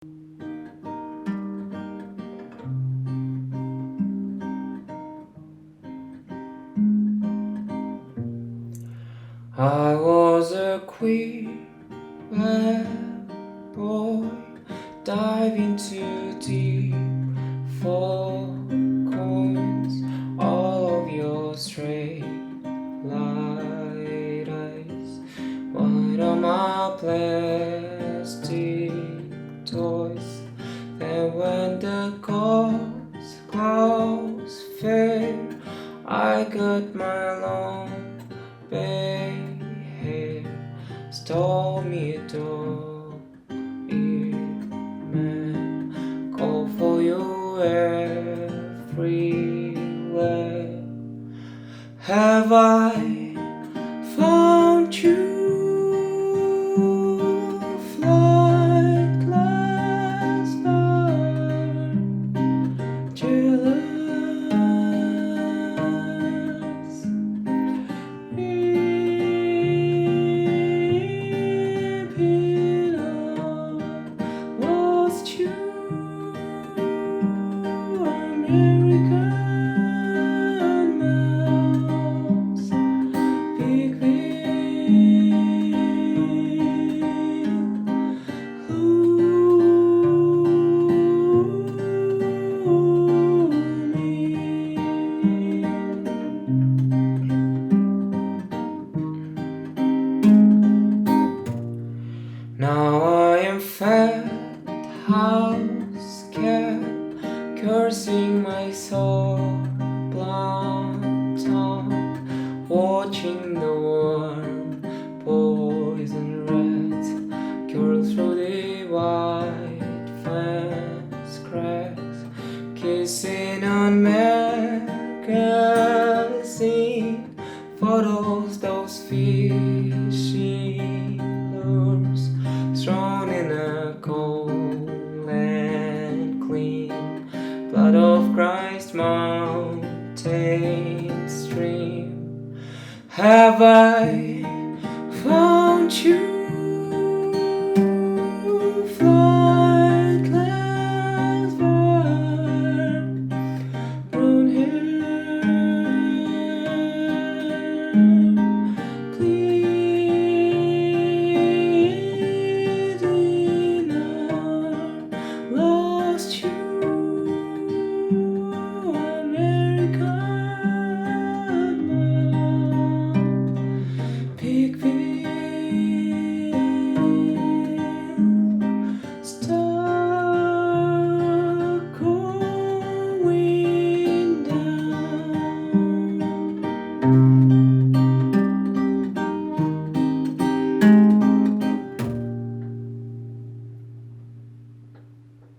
I was a queer boy, diving too deep for coins. All of your straight light eyes, what are my plastic toys? Then when the clouds fade, I got my long hair, stole me a dog ear man, call for you everywhere. Have I found you, flightless bird, jealous? American mouse, big wheel, now I am fat house cat, cursing my soul, blunt tongue, watching the warm poison rats curl through the white fence cracks, kissing on magazine photos, those fishing lures thrown in a cold and clean blood of Christ mountain stream. Have I found you, flightless bird, brown hair, pleading I lost you, American man, big wheel, stuck going down.